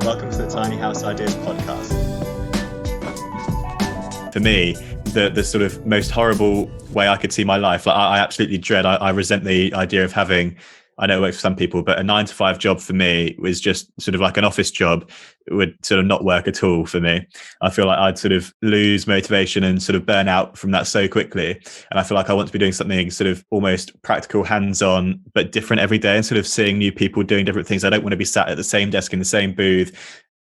Welcome to the Tiny House Ideas podcast. For me, the sort of most horrible way I could see my life, like I absolutely dread, I resent the idea of having, I know it works for some people, but a 9-to-5 job for me was just sort of like an office job. It would sort of not work at all for me. I feel like I'd sort of lose motivation and sort of burn out from that so quickly. And I feel like I want to be doing something sort of almost practical, hands-on, but different every day, and sort of seeing new people doing different things. I don't want to be sat at the same desk in the same booth,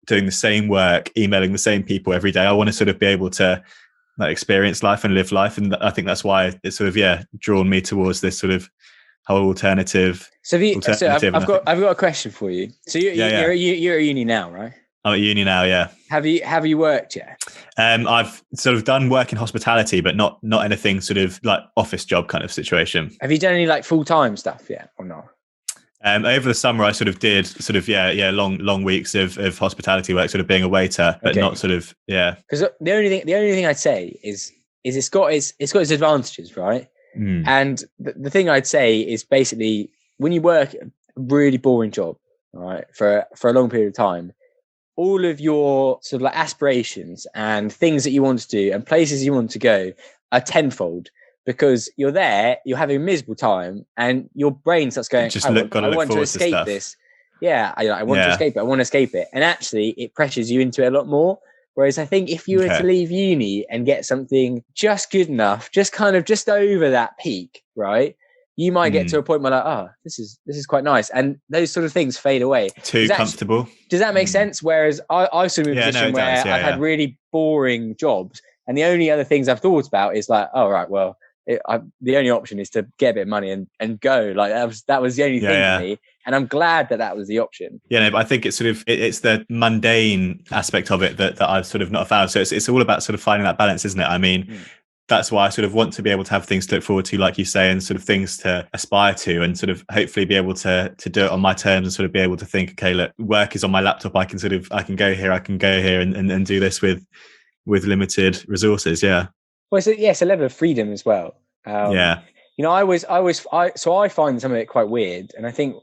doing the same work, emailing the same people every day. I want to sort of be able to experience life and live life. And I think that's why it's sort of, drawn me towards this sort of whole alternative. So I've got a question for you. So you're at uni now, right? I'm at uni now, yeah. Have you worked yet? I've sort of done work in hospitality, but not anything sort of like office job kind of situation. Have you done any like full-time stuff yet or not? Over the summer, I sort of did long weeks of hospitality work, sort of being a waiter, but not sort of, Because the only thing I'd say is it's got its advantages, right? And the thing I'd say is basically when you work a really boring job, right, for a long period of time, all of your sort of like aspirations and things that you want to do and places you want to go are tenfold. Because you're there, you're having a miserable time, and your brain starts going, I want to escape this. Yeah, I want to escape it. I want to escape it. And actually, it pressures you into it a lot more. Whereas I think if you were to leave uni and get something just good enough, just over that peak, right, you might get to a point where like, this is quite nice. And those sort of things fade away. Too comfortable. Does that make sense? Whereas I've sort of in a position where I've had really boring jobs, and the only other things I've thought about is like, the only option is to get a bit of money and go. Like that was the only thing for me, and I'm glad that was the option. But I think it's sort of it's the mundane aspect of it that I've sort of not found. So it's all about sort of finding that balance, isn't it? I mean, that's why I sort of want to be able to have things to look forward to, like you say, and sort of things to aspire to, and sort of hopefully be able to do it on my terms, and sort of be able to think, okay, look, work is on my laptop. I can go here, and do this with limited resources. Yeah. Well, it's a level of freedom as well. I find some of it quite weird, and I find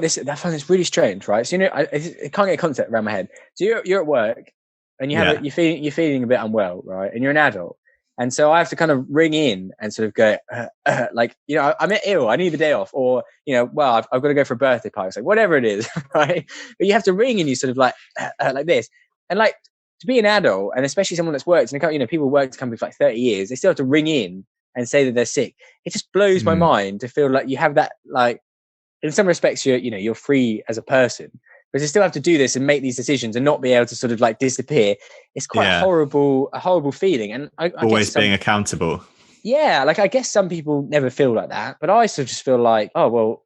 this really strange, right? So I can't get a concept around my head. So you're at work, and you're feeling a bit unwell, right? And you're an adult, and so I have to kind of ring in and sort of go, I'm ill, I need the day off, or I've got to go for a birthday party, so whatever it is, right? But you have to ring, and you sort of like this, and like. To be an adult, and especially someone that's worked in a company, people worked in a company for like 30 years, they still have to ring in and say that they're sick. It just blows my mind to feel like you have that, like, in some respects, you're free as a person, but you still have to do this and make these decisions and not be able to sort of like disappear. It's quite a horrible feeling. And I always being accountable. Yeah, like I guess some people never feel like that, but I sort of just feel like, what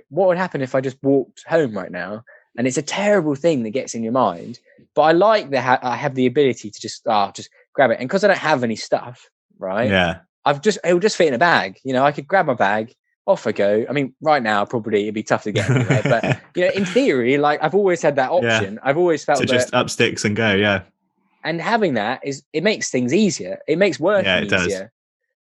would happen if I just walked home right now? And it's a terrible thing that gets in your mind. But I like that I have the ability to just grab it. And because I don't have any stuff, right? Yeah. It will just fit in a bag. I could grab my bag, off I go. I mean, right now, probably it'd be tough to get anywhere. But, in theory, like I've always had that option. Yeah. I've always felt just up sticks and go, yeah. And having that it makes things easier. It makes working easier.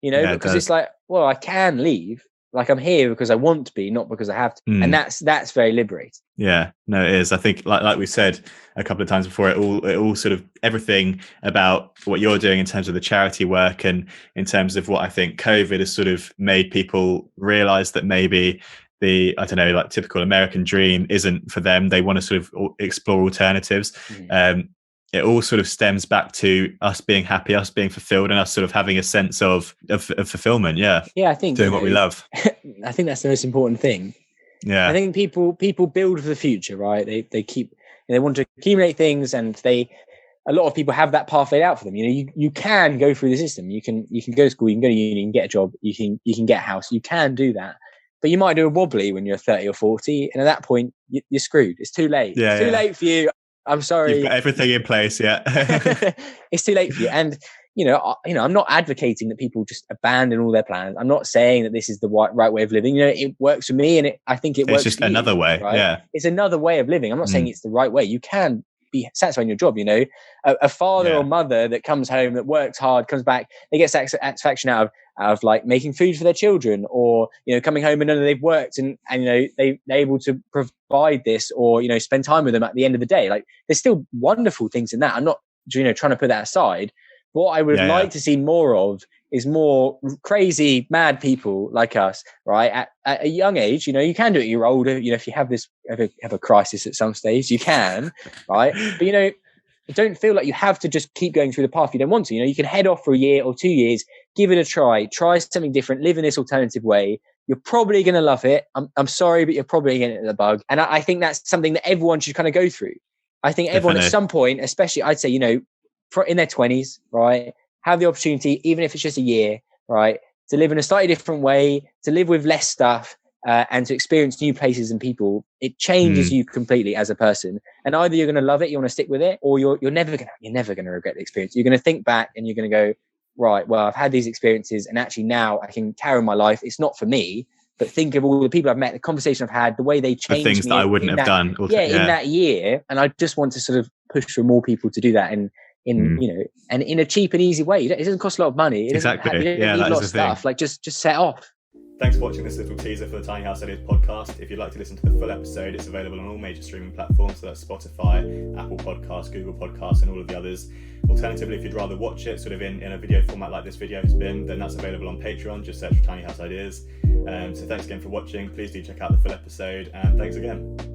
Does. Because it's like, well, I can leave. Like I'm here because I want to be, not because I have to. And that's very liberating. Yeah, no, it is. I think like we said a couple of times before, it all sort of everything about what you're doing in terms of the charity work, and in terms of what I think COVID has sort of made people realize that maybe the, like typical American dream isn't for them. They want to sort of explore alternatives. It all sort of stems back to us being happy, us being fulfilled, and us sort of having a sense of fulfillment. Yeah. Yeah, I think doing what we love. I think that's the most important thing. Yeah. I think people build for the future, right? They want to accumulate things, and a lot of people have that path laid out for them. You can go through the system. You can go to school, you can go to uni, you can get a job, you can get a house. You can do that. But you might do a wobbly when you're 30 or 40, and at that point you're screwed. It's too late. Yeah, it's too late for you. I'm sorry. You've got everything in place, yeah. It's too late for you. And, I'm not advocating that people just abandon all their plans. I'm not saying that this is the right way of living. It works for me, and I think it works. It's just for another you, way, right? yeah. It's another way of living. I'm not saying it's the right way. You can be satisfied in your job. A father or mother that comes home, that works hard, comes back, they get satisfaction out of like making food for their children, or coming home and know they've worked and they're able to provide this, or spend time with them at the end of the day. Like, there's still wonderful things in that. I'm not trying to put that aside. What I would like to see more of is more crazy, mad people like us, right? At a young age, you can do it. You're older, if you have a crisis at some stage, you can, right? But don't feel like you have to just keep going through the path you don't want to. You can head off for a year or 2 years, give it a try something different, live in this alternative way. You're probably going to love it. I'm sorry, but you're probably going to get the bug. And I think that's something that everyone should kind of go through. I think everyone at some point, especially I'd say, in their 20s, right, have the opportunity, even if it's just a year, right, to live in a slightly different way, to live with less stuff, and to experience new places and people. It changes you completely as a person. And either you're going to love it, you want to stick with it, or you're never going to regret the experience. You're going to think back and you're going to go, right, well, I've had these experiences, and actually now I can carry on my life. It's not for me, but think of all the people I've met, the conversation I've had, the way they changed the things that I wouldn't have done. In that year. And I just want to sort of push for more people to do that and in a cheap and easy way. It doesn't cost a lot of money. You don't need a lot of stuff. Like, just set off. Thanks for watching this little teaser for the Tiny House Ideas podcast. If you'd like to listen to the full episode, it's available on all major streaming platforms. So that's Spotify, Apple Podcasts, Google Podcasts, and all of the others. Alternatively, if you'd rather watch it sort of in a video format like this video has been, then that's available on Patreon. Just search for Tiny House Ideas. So thanks again for watching. Please do check out the full episode, and thanks again.